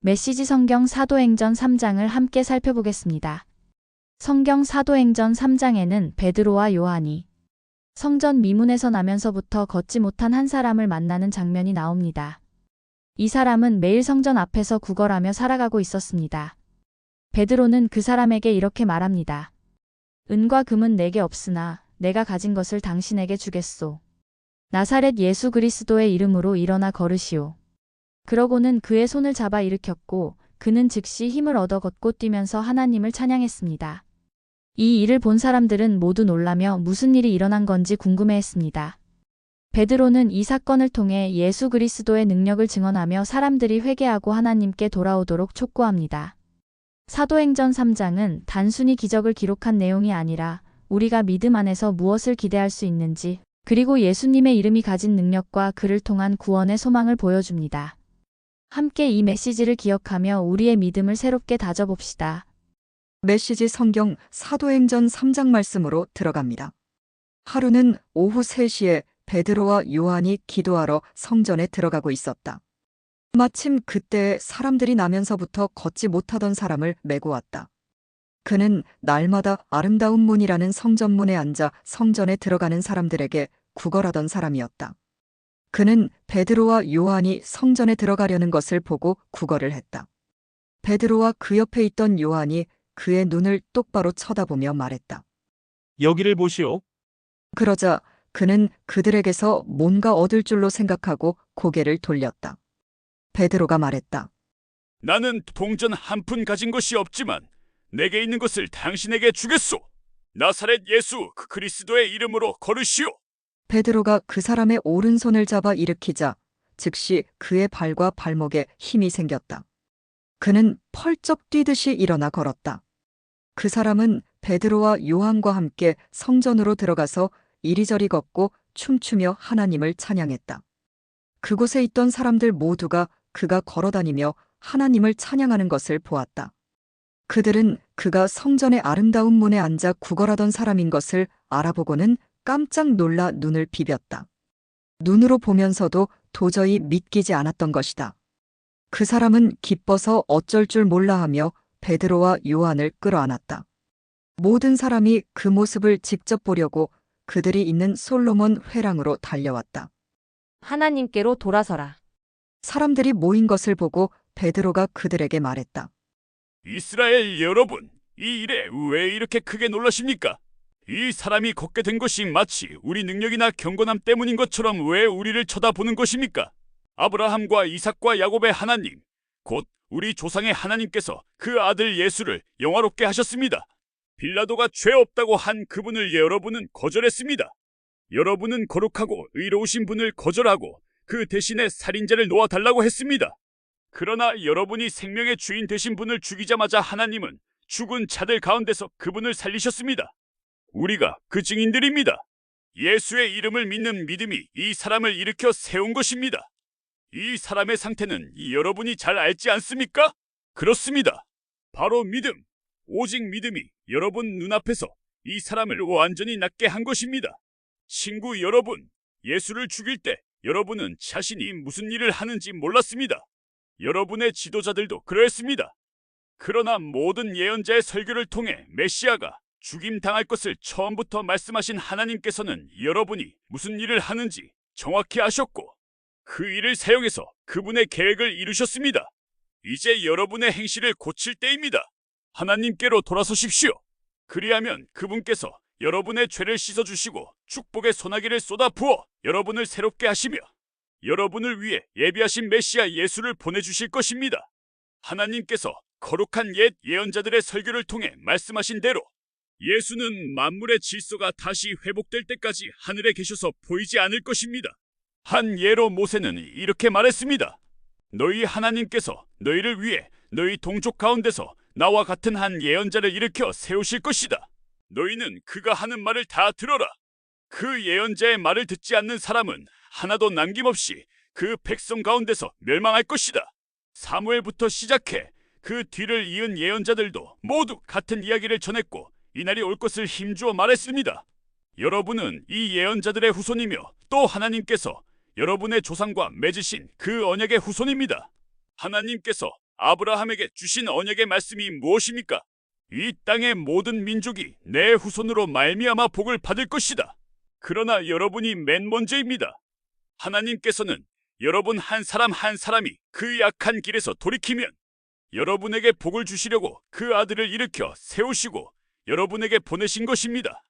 메시지 성경 사도행전 3장을 함께 살펴보겠습니다. 성경 사도행전 3장에는 베드로와 요한이 성전 미문에서 나면서부터 걷지 못한 한 사람을 만나는 장면이 나옵니다. 이 사람은 매일 성전 앞에서 구걸하며 살아가고 있었습니다. 베드로는 그 사람에게 이렇게 말합니다. 은과 금은 내게 없으나 내가 가진 것을 당신에게 주겠소. 나사렛 예수 그리스도의 이름으로 일어나 걸으시오. 그러고는 그의 손을 잡아 일으켰고 그는 즉시 힘을 얻어 걷고 뛰면서 하나님을 찬양했습니다. 이 일을 본 사람들은 모두 놀라며 무슨 일이 일어난 건지 궁금해했습니다. 베드로는 이 사건을 통해 예수 그리스도의 능력을 증언하며 사람들이 회개하고 하나님께 돌아오도록 촉구합니다. 사도행전 3장은 단순히 기적을 기록한 내용이 아니라 우리가 믿음 안에서 무엇을 기대할 수 있는지, 그리고 예수님의 이름이 가진 능력과 그를 통한 구원의 소망을 보여줍니다. 함께 이 메시지를 기억하며 우리의 믿음을 새롭게 다져봅시다. 메시지 성경 사도행전 3장 말씀으로 들어갑니다. 하루는 오후 3시에 베드로와 요한이 기도하러 성전에 들어가고 있었다. 마침 그때 사람들이 나면서부터 걷지 못하던 사람을 메고 왔다. 그는 날마다 아름다운 문이라는 성전문에 앉아 성전에 들어가는 사람들에게 구걸하던 사람이었다. 그는 베드로와 요한이 성전에 들어가려는 것을 보고 구걸을 했다. 베드로와 그 옆에 있던 요한이 그의 눈을 똑바로 쳐다보며 말했다. 여기를 보시오. 그러자 그는 그들에게서 뭔가 얻을 줄로 생각하고 고개를 돌렸다. 베드로가 말했다. 나는 동전 한 푼 가진 것이 없지만 내게 있는 것을 당신에게 주겠소. 나사렛 예수 그리스도의 이름으로 걸으시오. 베드로가 그 사람의 오른손을 잡아 일으키자 즉시 그의 발과 발목에 힘이 생겼다. 그는 펄쩍 뛰듯이 일어나 걸었다. 그 사람은 베드로와 요한과 함께 성전으로 들어가서 이리저리 걷고 춤추며 하나님을 찬양했다. 그곳에 있던 사람들 모두가 그가 걸어다니며 하나님을 찬양하는 것을 보았다. 그들은 그가 성전의 아름다운 문에 앉아 구걸하던 사람인 것을 알아보고는 깜짝 놀라 눈을 비볐다. 눈으로 보면서도 도저히 믿기지 않았던 것이다. 그 사람은 기뻐서 어쩔 줄 몰라 하며 베드로와 요한을 끌어안았다. 모든 사람이 그 모습을 직접 보려고 그들이 있는 솔로몬 회랑으로 달려왔다. 하나님께로 돌아서라. 사람들이 모인 것을 보고 베드로가 그들에게 말했다. 이스라엘 여러분, 이 일에 왜 이렇게 크게 놀라십니까? 이 사람이 걷게 된 것이 마치 우리 능력이나 경건함 때문인 것처럼 왜 우리를 쳐다보는 것입니까? 아브라함과 이삭과 야곱의 하나님, 곧 우리 조상의 하나님께서 그 아들 예수를 영화롭게 하셨습니다. 빌라도가 죄 없다고 한 그분을 여러분은 거절했습니다. 여러분은 거룩하고 의로우신 분을 거절하고 그 대신에 살인자를 놓아달라고 했습니다. 그러나 여러분이 생명의 주인 되신 분을 죽이자마자 하나님은 죽은 자들 가운데서 그분을 살리셨습니다. 우리가 그 증인들입니다. 예수의 이름을 믿는 믿음이 이 사람을 일으켜 세운 것입니다. 이 사람의 상태는 여러분이 잘 알지 않습니까? 그렇습니다. 바로 믿음, 오직 믿음이 여러분 눈앞에서 이 사람을 완전히 낫게 한 것입니다. 친구 여러분, 예수를 죽일 때 여러분은 자신이 무슨 일을 하는지 몰랐습니다. 여러분의 지도자들도 그랬습니다. 그러나 모든 예언자의 설교를 통해 메시아가 죽임당할 것을 처음부터 말씀하신 하나님께서는 여러분이 무슨 일을 하는지 정확히 아셨고 그 일을 사용해서 그분의 계획을 이루셨습니다. 이제 여러분의 행실을 고칠 때입니다. 하나님께로 돌아서십시오. 그리하면 그분께서 여러분의 죄를 씻어주시고 축복의 소나기를 쏟아 부어 여러분을 새롭게 하시며 여러분을 위해 예비하신 메시아 예수를 보내주실 것입니다. 하나님께서 거룩한 옛 예언자들의 설교를 통해 말씀하신 대로 예수는 만물의 질서가 다시 회복될 때까지 하늘에 계셔서 보이지 않을 것입니다. 한 예로 모세는 이렇게 말했습니다. 너희 하나님께서 너희를 위해 너희 동족 가운데서 나와 같은 한 예언자를 일으켜 세우실 것이다. 너희는 그가 하는 말을 다 들어라. 그 예언자의 말을 듣지 않는 사람은 하나도 남김없이 그 백성 가운데서 멸망할 것이다. 사무엘부터 시작해 그 뒤를 이은 예언자들도 모두 같은 이야기를 전했고 이날이 올 것을 힘주어 말했습니다. 여러분은 이 예언자들의 후손이며 또 하나님께서 여러분의 조상과 맺으신 그 언약의 후손입니다. 하나님께서 아브라함에게 주신 언약의 말씀이 무엇입니까? 이 땅의 모든 민족이 내 후손으로 말미암아 복을 받을 것이다. 그러나 여러분이 맨 먼저입니다. 하나님께서는 여러분 한 사람 한 사람이 그 약한 길에서 돌이키면 여러분에게 복을 주시려고 그 아들을 일으켜 세우시고 여러분에게 보내신 것입니다.